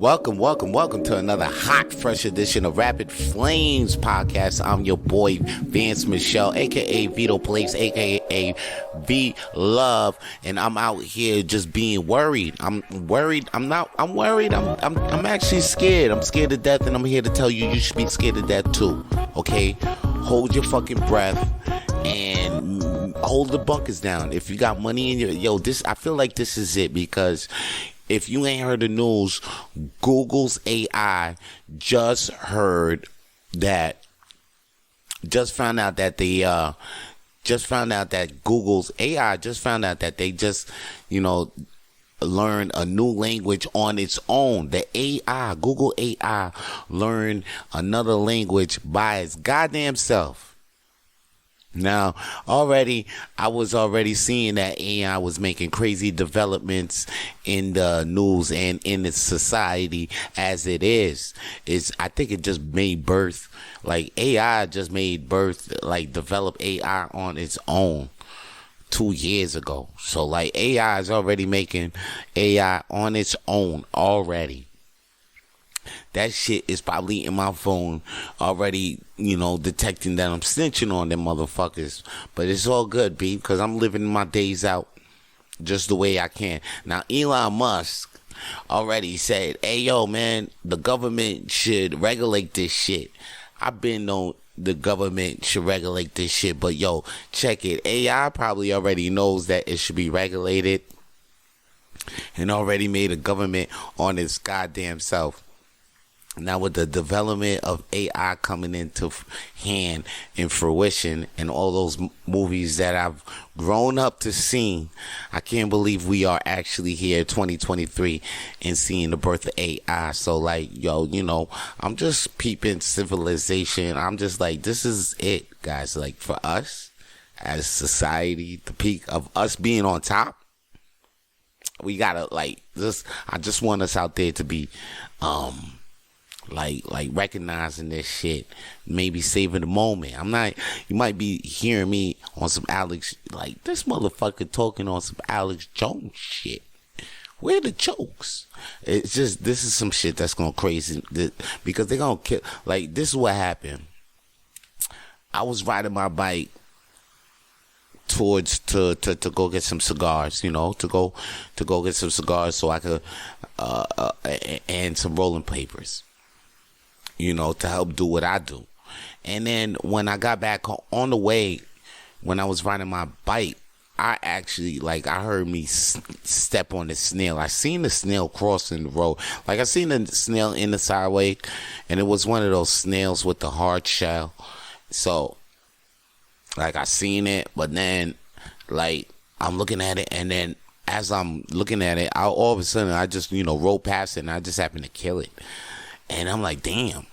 Welcome to another hot, fresh edition of Rapid Flames podcast. I'm your boy, Vance Michelle, a.k.a. Vito Place, a.k.a. V Love, and I'm out here just being worried. I'm worried. I'm worried. I'm actually scared. I'm scared to death, and I'm here to tell you should be scared to death too, okay? Hold your fucking breath and hold the bunkers down. If you got money in your... I feel like this is it, because... if you ain't heard the news, Google's AI just found out that Google's AI just found out that they just, learned a new language on its own. Google AI learned another language by its goddamn self. Now, I was already seeing that AI was making crazy developments in the news and in its society as it is. I think it just made birth, AI just made birth, develop AI on its own 2 years ago. So, AI is already making AI on its own already. That shit is probably in my phone already, detecting that I'm snitching on them motherfuckers. But it's all good, B, because I'm living my days out just the way I can. Now, Elon Musk already said, hey, yo, man, the government should regulate this shit. I've been on the government should regulate this shit, but, yo, check it. AI probably already knows that it should be regulated and already made a government on its goddamn self. Now, with the development of AI coming into hand in fruition and all those movies that I've grown up to see, I can't believe we are actually here 2023 and seeing the birth of AI. So, I'm just peeping civilization. I'm just this is it, guys. For us as society, the peak of us being on top, we gotta, this. I just want us out there to be, recognizing this shit, maybe saving the moment. You might be hearing me on some Alex, this motherfucker talking on some Alex Jones shit. Where the jokes? It's just, this is some shit that's going crazy, because they're going to kill, this is what happened. I was riding my bike towards to go get some cigars, to go get some cigars so I could, and some rolling papers, to help do what I do. And then when I got back on the way, when I was riding my bike, I actually, I heard me step on the snail. I seen the snail crossing the road. I seen the snail in the sideway, and it was one of those snails with the hard shell. So, I seen it, but then, I'm looking at it, and then as I'm looking at it, all of a sudden, I just, rolled past it, and I just happened to kill it. And I'm like, damn,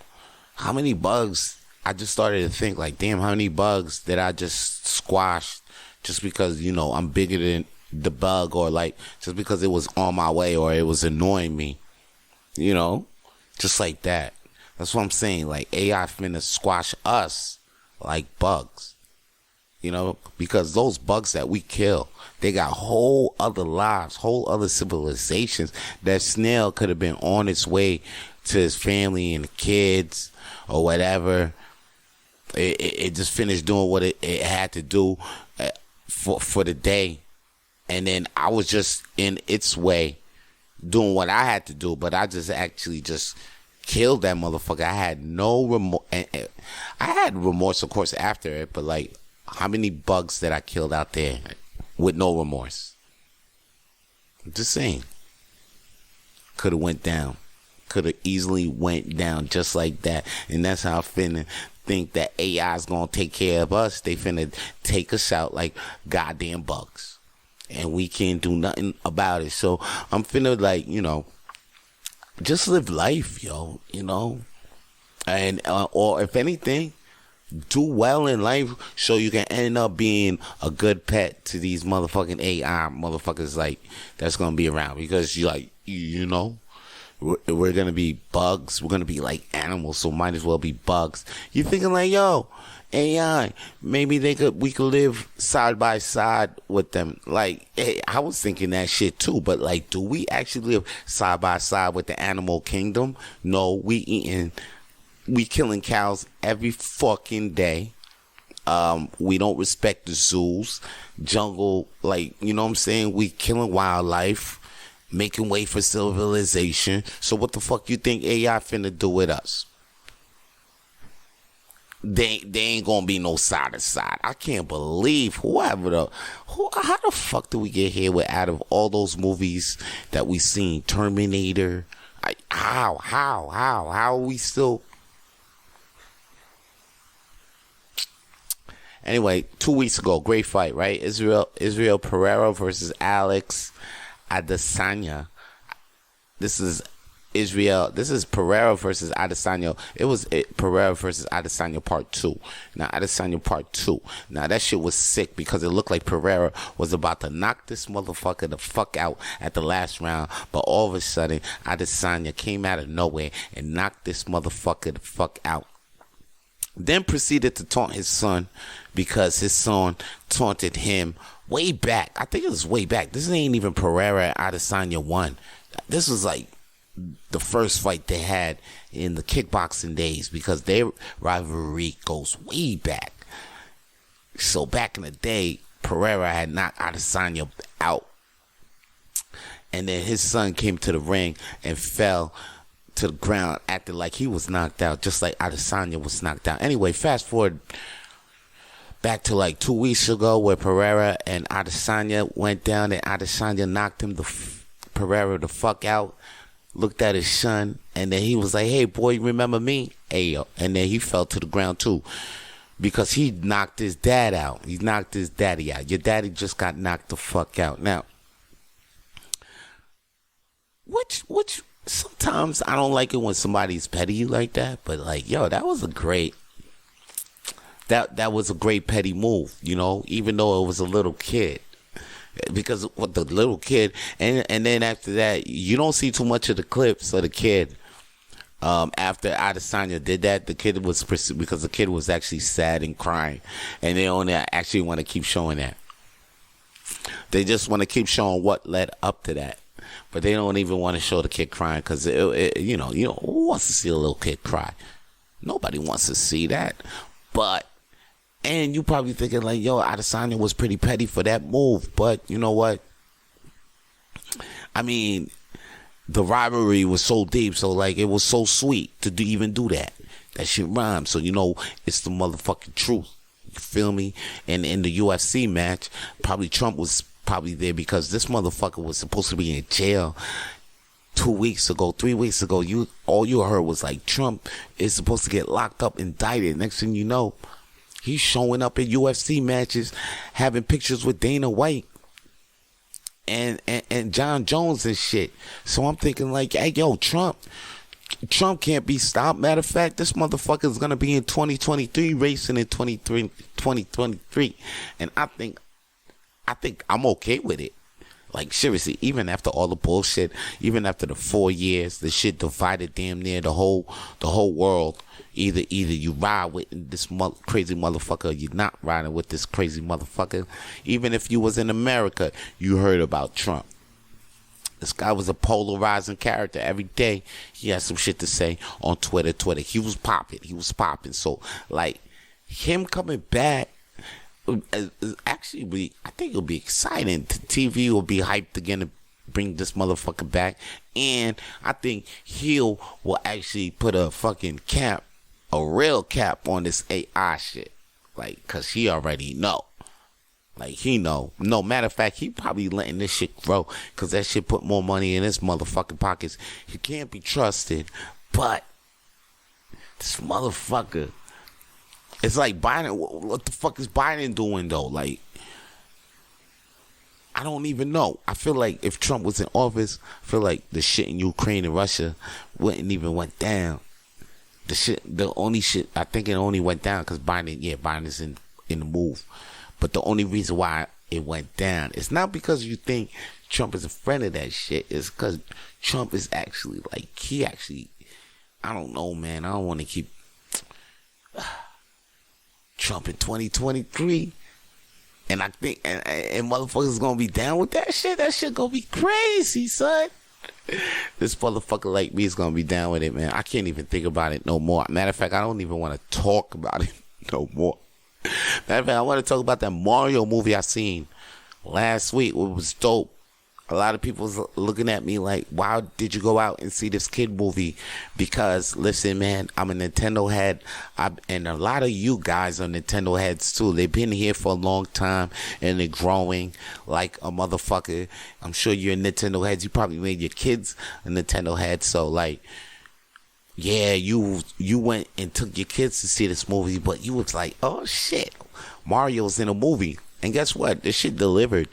how many bugs? I just started to think, damn, how many bugs did I just squash just because, I'm bigger than the bug, or just because it was on my way or it was annoying me, just like that. That's what I'm saying. AI finna squash us like bugs, because those bugs that we kill, they got whole other lives, whole other civilizations. That snail could have been on its way to his family and the kids or whatever. It just finished doing what it had to do for the day, and then I was just in its way doing what I had to do, but I just actually just killed that motherfucker. I had no remorse. I had remorse, of course, after it, but how many bugs that I killed out there with no remorse? I'm just saying. Could have went down. Could have easily went down just like that. And that's how I finna think that AI is gonna take care of us. They finna take us out like goddamn bugs, and we can't do nothing about it. So I'm finna just live life, yo, and or if anything, do well in life so you can end up being a good pet to these motherfucking AI motherfuckers that's gonna be around, because we're gonna be bugs. We're gonna be like animals, so might as well be bugs. You're thinking like, yo, AI, maybe we could live side by side with them. Like, hey, I was thinking that shit too, but like, do we actually live side by side with the animal kingdom? No, we killing cows every fucking day. We don't respect the zoos, jungle, like, you know what I'm saying? We killing wildlife, making way for civilization. So what the fuck you think AI finna do with us? They ain't gonna be no side to side. I can't believe how the fuck do we get here with, out of all those movies that we seen, Terminator? How are we still? Anyway, 2 weeks ago, great fight, right? Israel Pereira versus Alex Adesanya. This is Pereira versus Adesanya. It was Pereira versus Adesanya part 2. Now, Adesanya part 2. Now, that shit was sick because it looked like Pereira was about to knock this motherfucker the fuck out at the last round. But all of a sudden, Adesanya came out of nowhere and knocked this motherfucker the fuck out. Then proceeded to taunt his son because his son taunted him way back. I think it was way back. This ain't even Pereira and Adesanya 1. This was like the first fight they had in the kickboxing days because their rivalry goes way back. So back in the day, Pereira had knocked Adesanya out. And then his son came to the ring and fell to the ground, acted like he was knocked out, just like Adesanya was knocked out. Anyway, fast forward back to like 2 weeks ago where Pereira and Adesanya went down and Adesanya knocked him Pereira the fuck out, looked at his son, and then he was like, hey boy, you remember me? Hey, yo. And then he fell to the ground too because he knocked his dad out. He knocked his daddy out. Your daddy just got knocked the fuck out. Now, which sometimes I don't like it when somebody's petty like that, but like, yo, that was a great petty move, you know, even though it was a little kid. Because what the little kid, and then after that, you don't see too much of the clips of the kid. After Adesanya did that, the kid was because the kid was actually sad and crying, and they only actually want to keep showing that. They just want to keep showing what led up to that. But they don't even want to show the kid crying because, you know, who wants to see a little kid cry? Nobody wants to see that. And you probably thinking like, yo, Adesanya was pretty petty for that move. But you know what? I mean, the rivalry was so deep. So, like, it was so sweet to even do that. That shit rhymes. So, you know, it's the motherfucking truth. You feel me? And in the UFC match, probably Trump was probably there because this motherfucker was supposed to be in jail 2 weeks ago, 3 weeks ago. All you heard was like, Trump is supposed to get locked up, indicted. Next thing you know, he's showing up at UFC matches, having pictures with Dana White and John Jones and shit. So I'm thinking like, hey, yo, Trump can't be stopped. Matter of fact, this motherfucker is going to be in 2023, racing in 2023. And I think I'm okay with it. Like, seriously, even after all the bullshit, even after the 4 years, the shit divided damn near the whole world. Either you ride with this crazy motherfucker or you're not riding with this crazy motherfucker. Even if you was in America, you heard about Trump. This guy was a polarizing character. Every day he had some shit to say on Twitter. He was popping. So, like, him coming back, actually, I think it'll be exciting. TV will be hyped again to bring this motherfucker back, and I think will actually put a fucking cap, a real cap on this AI shit, like, cause he already know, like he know. No, matter of fact, he probably letting this shit grow, cause that shit put more money in his motherfucking pockets. He can't be trusted, but this motherfucker. It's like Biden. What the fuck is Biden doing though? Like, I don't even know. I feel like if Trump was in office, I feel like the shit in Ukraine and Russia wouldn't even went down. The only shit, I think it only went down because Biden's in the move. But the only reason why it went down. It's not because you think Trump is a friend of that shit. It's because Trump is actually I don't know, man. I don't want to keep Trump in 2023. And I think, and motherfuckers gonna be down with that shit. That shit gonna be crazy, son. This motherfucker like me is gonna be down with it, man. I can't even think about it no more. Matter of fact, I don't even want to talk about it no more. Matter of fact, I want to talk about that Mario movie I seen last week. It was dope. A lot of people was looking at me like, why did you go out and see this kid movie? Because, listen, man, I'm a Nintendo head. And a lot of you guys are Nintendo heads, too. They've been here for a long time, and they're growing like a motherfucker. I'm sure you're Nintendo heads. You probably made your kids a Nintendo head. So, like, yeah, you went and took your kids to see this movie, but you was like, oh, shit, Mario's in a movie. And guess what? This shit delivered.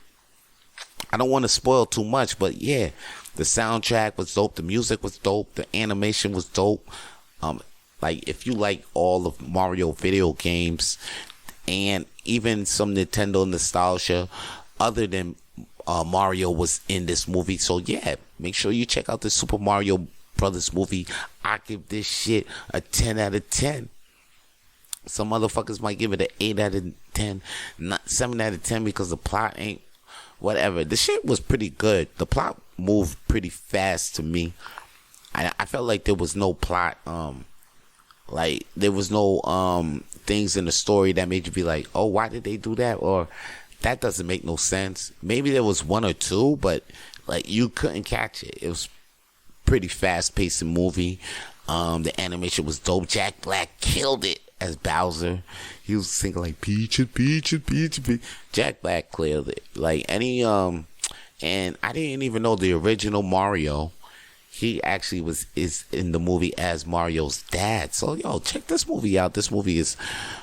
I don't want to spoil too much, but yeah, the soundtrack was dope. The music was dope. The animation was dope. Like, if you like all of Mario video games and even some Nintendo nostalgia, other than Mario was in this movie. So yeah, make sure you check out the Super Mario Brothers movie. I give this shit a 10 out of 10. Some motherfuckers might give it an 8 out of 10, not 7 out of 10 because the plot ain't whatever. The shit was pretty good. The plot moved pretty fast to me. I felt like there was no plot. Like there was no things in the story that made you be like, oh, why did they do that? Or that doesn't make no sense. Maybe there was one or two, but like you couldn't catch it. It was pretty fast paced movie. The animation was dope. Jack Black killed it as Bowser. He was singing like Peaches, Peaches, Peaches, Peaches. Jack Black killed it. Like any and I didn't even know the original Mario. He actually is in the movie as Mario's dad. So yo, check this movie out. This movie is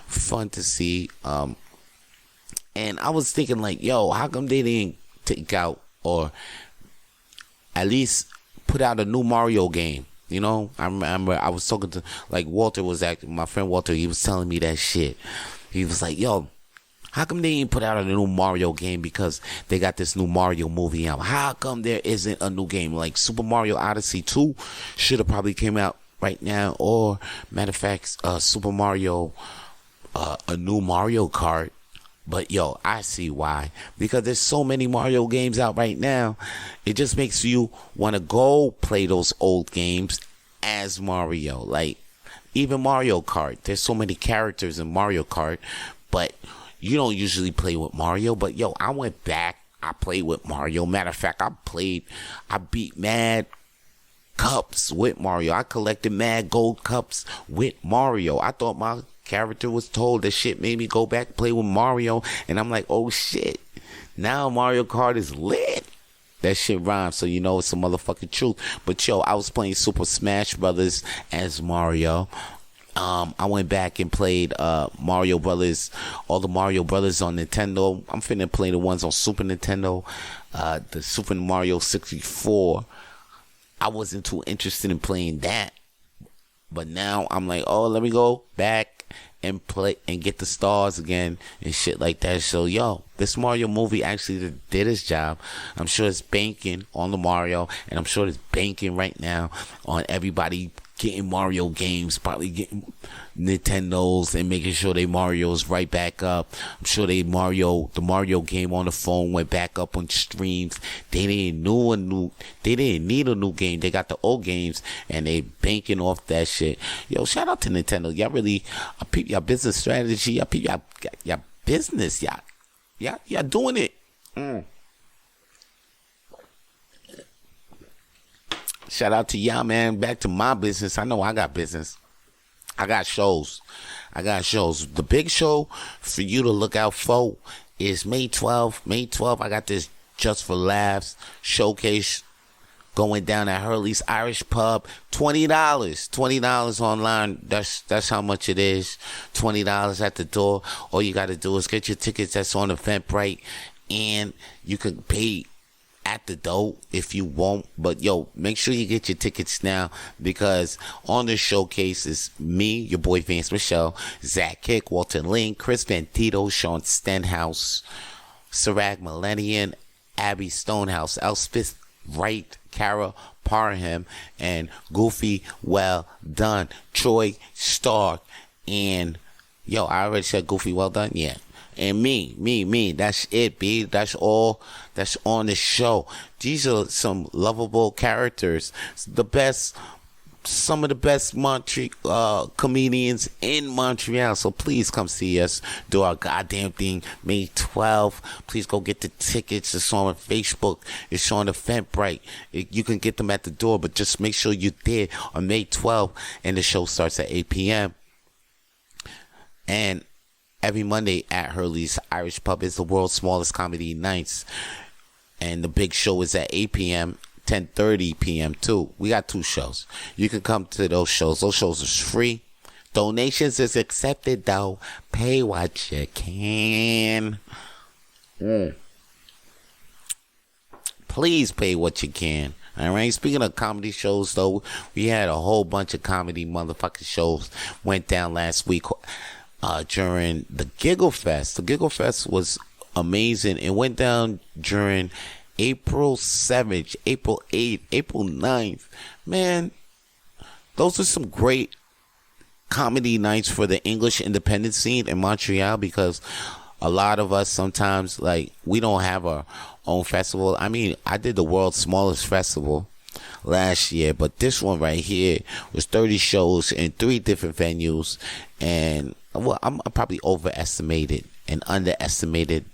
fun to see. And I was thinking like, yo, how come they didn't take out or at least put out a new Mario game? You know, I remember I was talking to, like, Walter was acting, my friend Walter, he was telling me that shit. He was like, yo, how come they ain't put out a new Mario game because they got this new Mario movie out? How come there isn't a new game? Like, Super Mario Odyssey 2 should have probably came out right now. Or, matter of fact, Super Mario, a new Mario Kart. But yo, I see why. Because there's so many Mario games out right now. It just makes you want to go play those old games as Mario. Like, even Mario Kart. There's so many characters in Mario Kart. But you don't usually play with Mario. But yo, I went back. I played with Mario. Matter of fact, I beat mad cups with Mario. I collected mad gold cups with Mario. I thought my character was told that shit made me go back and play with Mario, and I'm like, oh shit, now Mario Kart is lit. That shit rhymes, so you know it's a motherfucking truth. But yo, I was playing Super Smash Brothers as Mario. I went back and played Mario Brothers, all the Mario Brothers on Nintendo. I'm finna play the ones on Super Nintendo, the Super Mario 64. I wasn't too interested in playing that, but now I'm like, oh, let me go back and play and get the stars again and shit like that. So yo, this Mario movie actually did its job. I'm sure it's banking on the Mario, and I'm sure it's banking right now on everybody getting Mario games, probably getting Nintendos and making sure they Mario's right back up. I'm sure the Mario game on the phone went back up on streams. They didn't need a new game. They got the old games and they banking off that shit. Yo, shout out to Nintendo. Y'all really, I peep y'all business strategy. I peep y'all business. Y'all doing it. Shout out to y'all, man. Back to my business. I know I got business. I got shows. The big show for you to look out for is May 12th. May 12th, I got this Just for Laughs showcase going down at Hurley's Irish Pub. $20. $20 online. That's how much it is. $20 at the door. All you got to do is get your tickets. That's on Eventbrite. And you can pay at the door if you want, but yo, make sure you get your tickets now, because on the showcase is me, your boy Vance Michelle, Zach Kick, Walter Lane, Chris Van Tito, Sean Stenhouse, Sirach Millennium, Abby Stonehouse, Elspeth Wright, Kara Parham, and Goofy Well Done, Troy Stark, and yo, I already said Goofy Well Done, yeah. And me. That's it, B. That's all that's on the show. These are some lovable characters. Some of the best comedians in Montreal. So please come see us do our goddamn thing May 12th. Please go get the tickets. It's on Facebook. It's on Eventbrite. You can get them at the door, but just make sure you're there on May 12th. And the show starts at 8 p.m. And every Monday at Hurley's Irish Pub is the world's smallest comedy nights. And the big show is at 8 p.m., 10:30 p.m. too. We got 2 shows. You can come to those shows. Those shows are free. Donations is accepted though. Pay what you can. Please pay what you can. Alright, speaking of comedy shows though, we had a whole bunch of comedy motherfucking shows went down last week during the Giggle Fest. The Giggle Fest was amazing. It went down during April 7th, April 8th, April 9th. Man, those are some great comedy nights for the English independent scene in Montreal, because a lot of us sometimes, like, we don't have our own festival. I mean, I did the world's smallest festival last year, but this one right here was 30 shows in 3 different venues, and well, I'm probably overestimated the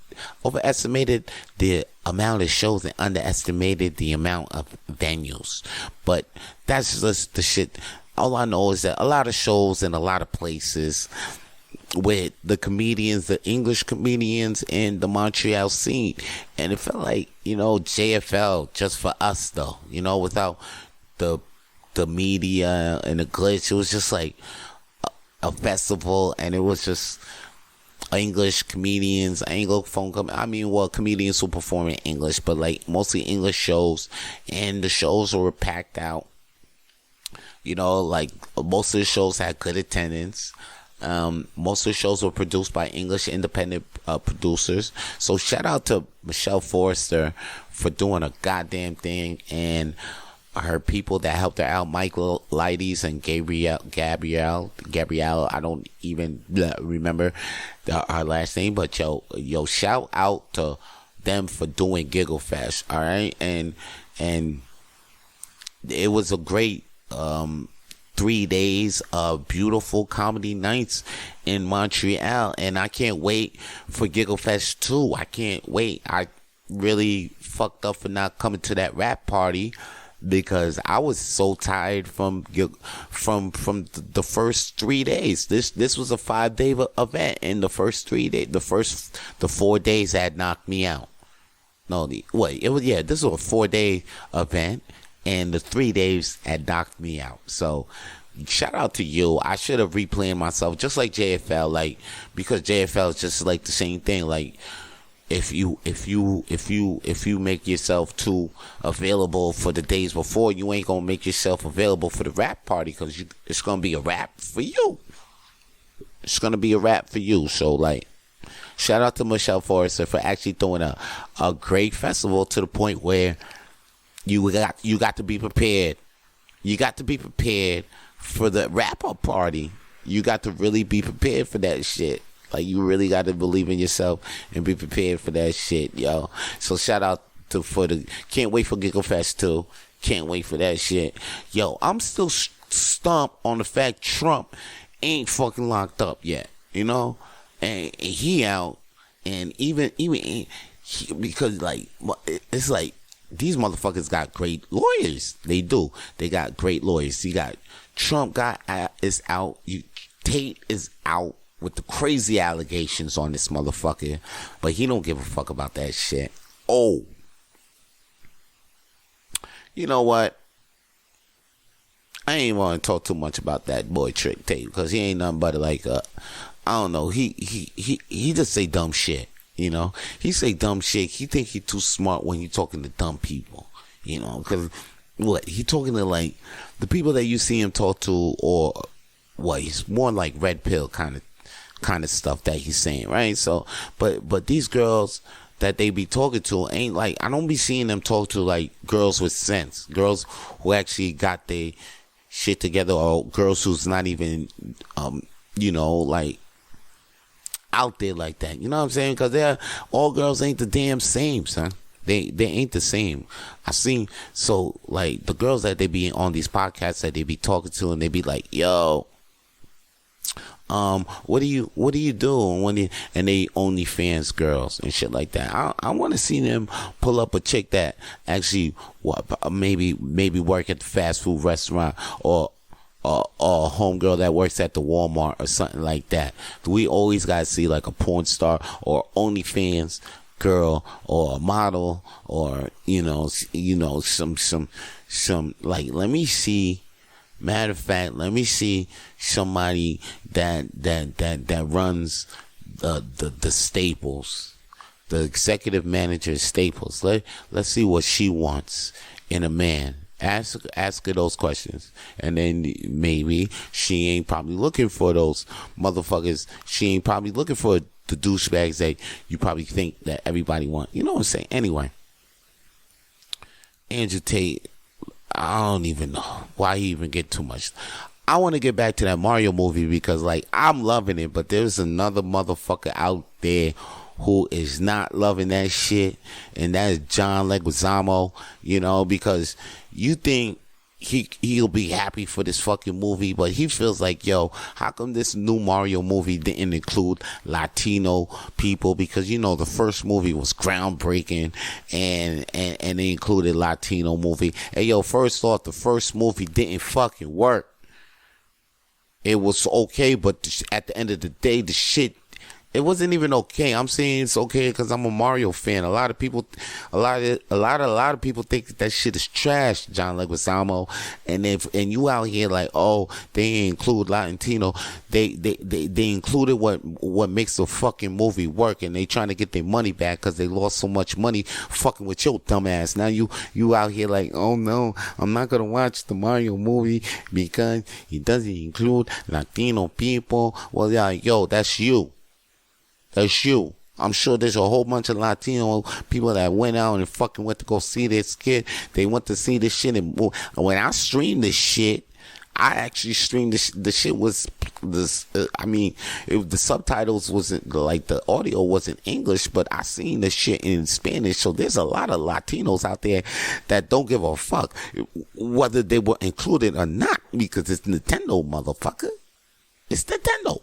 amount of shows and underestimated the amount of venues. But that's just the shit. All I know is that a lot of shows in a lot of places with the comedians, the English comedians in the Montreal scene. And it felt like, JFL just for us though, without the media and the glitch. It was just like a festival, and it was just English comedians, comedians who perform in English, but like mostly English shows, and the shows were packed out. Like most of the shows had good attendance. Most of the shows were produced by English independent producers. So shout out to Michelle Forrester for doing a goddamn thing, and her people that helped her out, Michael Leides and Gabrielle. I don't even remember her last name, but yo, shout out to them for doing Giggle Fest. All right, and it was a great 3 days of beautiful comedy nights in Montreal, and I can't wait for Giggle Fest 2. I can't wait. I really fucked up for not coming to that rap party, because I was so tired from the first 3 days. This was a 5-day event, and the first 3 days, the 4 days had knocked me out. This was a 4-day event, and the 3 days had knocked me out. So shout out to you. I should have replanned myself, just like JFL, because JFL is just like the same thing. Like, if you make yourself too available for the days before, you ain't gonna make yourself available for the rap party, because it's gonna be a rap for you. It's gonna be a rap for you. So shout out to Michelle Forrester for actually throwing a great festival, to the point where you got to be prepared. You got to be prepared for the wrap-up party. You got to really be prepared for that shit. Like, you really got to believe in yourself and be prepared for that shit, yo. So shout out can't wait for Giggle Fest 2. Can't wait for that shit. Yo, I'm still stumped on the fact Trump ain't fucking locked up yet, and he out, and even because it's like, these motherfuckers got great lawyers. They do. They got great lawyers. You got Trump is out. Tate is out with the crazy allegations on this motherfucker, but he don't give a fuck about that shit. Oh, you know what? I ain't want to talk too much about that boy Trick Tate, because he ain't nothing but I don't know. He just say dumb shit. He say dumb shit. He think he too smart when you talking to dumb people. Because he talking to the people that you see him talk to, or he's more like red pill kind of stuff that he's saying, right? So, but these girls, that they be talking to ain't like, I don't be seeing them talk to like girls with sense, girls who actually got their shit together, or girls who's not even like out there like that. You know what I'm saying? Because all girls ain't the damn same, son. They ain't the same. I seen, so like the girls that they be on these podcasts that they be talking to, and they be like, yo, what do you do and they OnlyFans girls and shit like that. I want to see them pull up a chick that actually maybe work at the fast food restaurant, or a homegirl that works at the Walmart or something like that. We always gotta see like a porn star or OnlyFans girl or a model, or some like, let me see. Matter of fact, let me see somebody that runs the Staples, the executive manager of Staples. Let's see what she wants in a man. Ask her those questions, and then maybe she ain't probably looking for those motherfuckers. She ain't probably looking for the douchebags that you probably think that everybody want. You know what I'm saying? Anyway, Andrew Tate, I don't even know why he even get too much. I want to get back to that Mario movie because, like, I'm loving it, but there's another motherfucker out there who is not loving that shit, and that is John Leguizamo, because you think he'll be happy for this fucking movie, but he feels like, yo, how come this new Mario movie didn't include Latino people? Because the first movie was groundbreaking, and they included Latino movie. And yo, first off, the first movie didn't fucking work. It was okay, but at the end of the day, the shit, it wasn't even okay. I'm saying it's okay because I'm a Mario fan. A lot of people think that shit is trash, John Leguizamo. And you out here like, oh, they include Latino. They included what makes the fucking movie work, and they trying to get their money back because they lost so much money fucking with your dumb ass. Now you out here like, oh no, I'm not gonna watch the Mario movie because it doesn't include Latino people. Well, yeah, yo, that's you. That's you. I'm sure there's a whole bunch of Latino people that went out and fucking went to go see this kid. They went to see this shit, and when I streamed this shit, I actually streamed this. The shit was this. The subtitles wasn't like, the audio wasn't English, but I seen the shit in Spanish. So there's a lot of Latinos out there that don't give a fuck whether they were included or not, because it's Nintendo, motherfucker. It's Nintendo.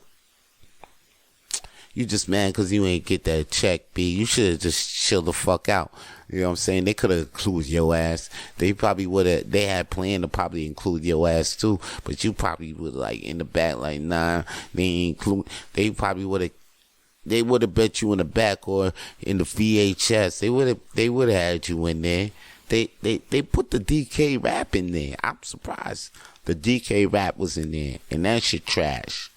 You just mad because you ain't get that check, B. You should have just chill the fuck out. You know what I'm saying? They could have included your ass. They probably would have. They had planned to probably include your ass too, but you probably would like in the back, like, nah, they ain't include. They probably would have. They would have bet you in the back or in the VHS. They would have had you in there. They put the DK rap in there. I'm surprised the DK rap was in there, and that shit trash.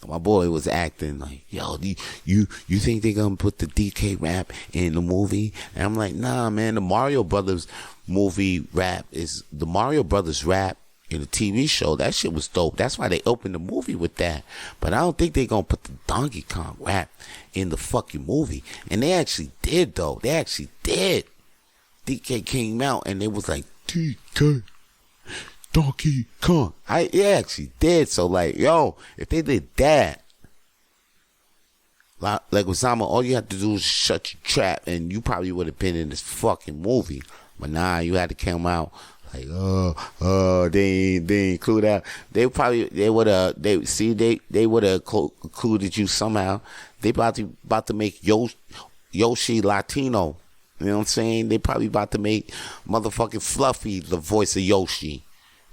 My boy was acting like, yo, you think they gonna put the DK rap in the movie? And I'm like, nah, man, the Mario Brothers movie rap is the Mario Brothers rap in the TV show. That shit was dope. That's why they opened the movie with that. But I don't think they gonna put the Donkey Kong rap in the fucking movie. And they actually did, though. They actually did. DK came out and it was like, DK. Donkey Kong. It actually did. So, like, yo, if they did that, like Osama, all you had to do was shut your trap, and you probably would have been in this fucking movie. But nah, you had to come out like, they include that. They would have included you somehow. They about to make Yoshi Latino. You know what I'm saying? They probably about to make motherfucking Fluffy the voice of Yoshi.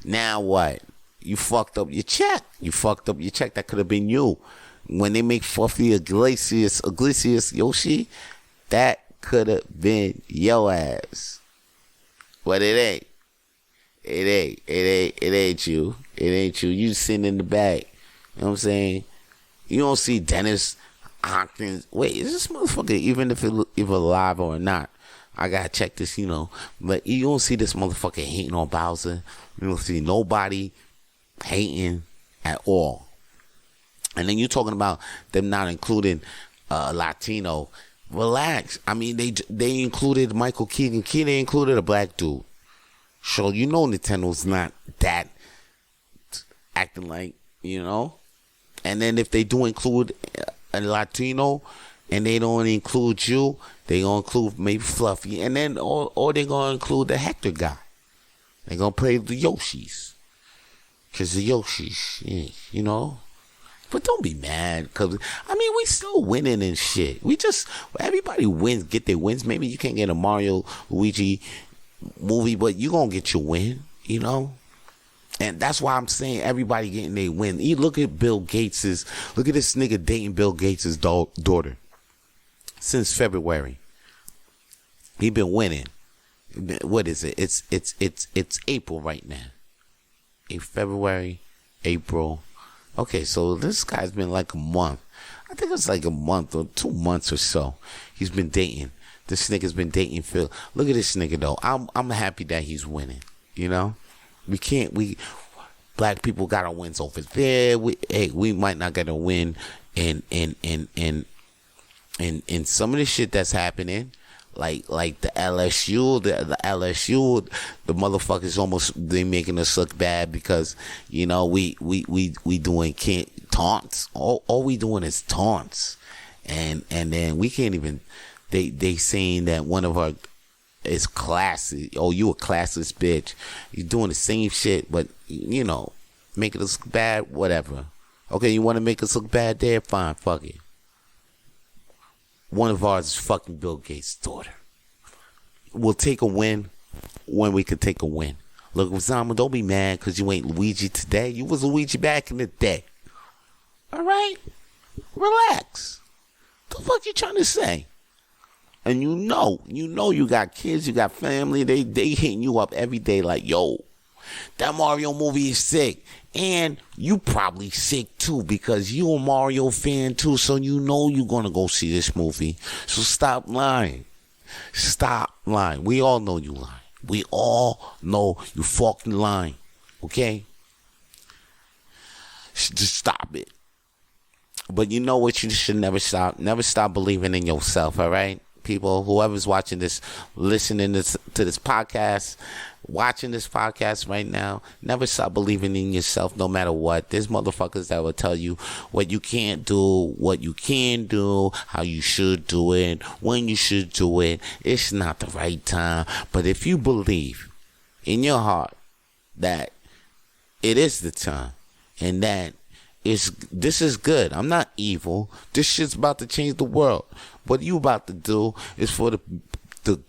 Now what? You fucked up your check. That could have been you. When they make Fluffy Iglesias Yoshi, that could have been your ass. But it ain't. It ain't you. It ain't you. You sitting in the back. You know what I'm saying? You don't see Dennis Hopkins. Wait, is this motherfucker even if alive or not? I gotta check this, But you don't see this motherfucker hating on Bowser. You don't see nobody hating at all. And then you're talking about them not including Latino. Relax. I mean, they included Michael Keaton. Keaton included a black dude. So you know Nintendo's not that acting like, And then if they do include a Latino and they don't include you, they gonna include maybe Fluffy, and then or they gonna include the Hector guy. They gonna play the Yoshis, cause the Yoshis, But don't be mad, cause we still winning and shit. Everybody wins, get their wins. Maybe you can't get a Mario Luigi movie, but you gonna get your win, And that's why I'm saying everybody getting their win. You look at look at this nigga dating Bill Gates' daughter since February. He been winning. What is it? It's April right now. February, April. Okay, so this guy's been like a month. I think it's like a month or 2 months or so. He's been dating. This nigga's been dating Phil. Look at this nigga though. I'm happy that he's winning. Black people got our wins over there. We might not get a win in some of the shit that's happening. Like the LSU, the LSU, the motherfuckers they making us look bad because we doing taunts. All we doing is taunts, and then we can't even. They saying that one of our is classy. Oh, you a classless bitch. You doing the same shit, but making us look bad. Whatever. Okay, you want to make us look bad there? Fine, fuck it. One of ours is fucking Bill Gates' daughter. We'll take a win when we could take a win. Leguizamo, don't be mad because you ain't Luigi today. You was Luigi back in the day. All right? Relax. What the fuck you trying to say? And you know you got kids, you got family. They hitting you up every day like, yo, that Mario movie is sick. And you probably sick too because you a Mario fan too, so you know you're gonna go see this movie. So stop lying. Stop lying. We all know you lying. We all know you fucking lying. Okay? Just stop it. But you know what you should never stop? Never stop believing in yourself, all right? People, whoever's watching this, listening to this podcast, watching this podcast right now, never stop believing in yourself no matter what. There's motherfuckers that will tell you what you can't do, what you can do, how you should do it, when you should do it. It's not the right time. But if you believe in your heart that it is the time and that this is good. I'm not evil. This shit's about to change the world. What you about to do is for the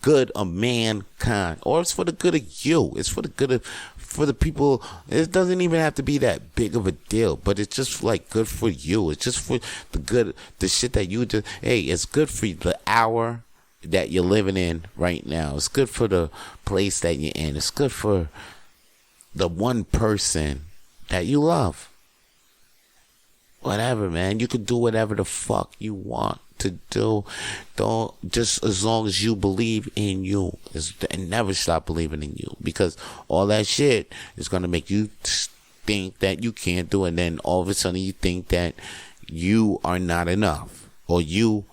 good of mankind, or it's for the good of you. It's for the good for the people. It doesn't even have to be that big of a deal, but it's just like good for you. It's just for the good, the shit that you do. Hey, it's good for the hour that you're living in right now. It's good for the place that you're in. It's good for the one person that you love. Whatever, man. You can do whatever the fuck you want to do. Don't, just as long as you believe in you. And never stop believing in you. Because all that shit is going to make you think that you can't do it. And then all of a sudden you think that you are not enough. Or you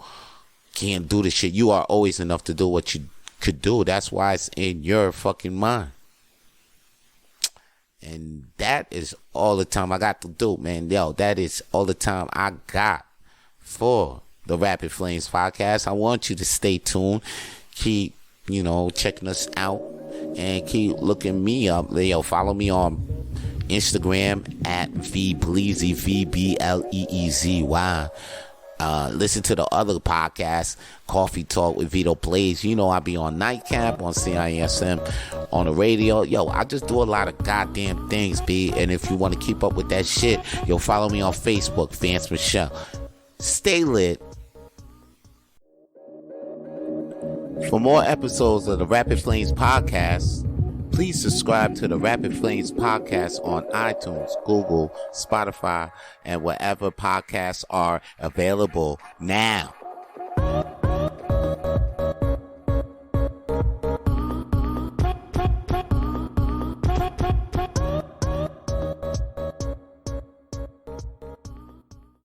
can't do the shit. You are always enough to do what you could do. That's why it's in your fucking mind. And that is all the time I got to do, man. Yo, that is all the time I got for the Rapid Flames podcast. I want you to stay tuned. Keep, checking us out. And keep looking me up. Yo, follow me on Instagram at VBleezy, VBLEEZY. Listen to the other podcast, Coffee Talk with Vito Plays. I be on Nightcap, on CISM, on the radio. Yo, I just do a lot of goddamn things, B. And if you want to keep up with that shit, yo, follow me on Facebook, Vance Michelle. Stay lit. For more episodes of the Rapid Flames podcast, please subscribe to the Rapid Flames podcast on iTunes, Google, Spotify, and wherever podcasts are available now.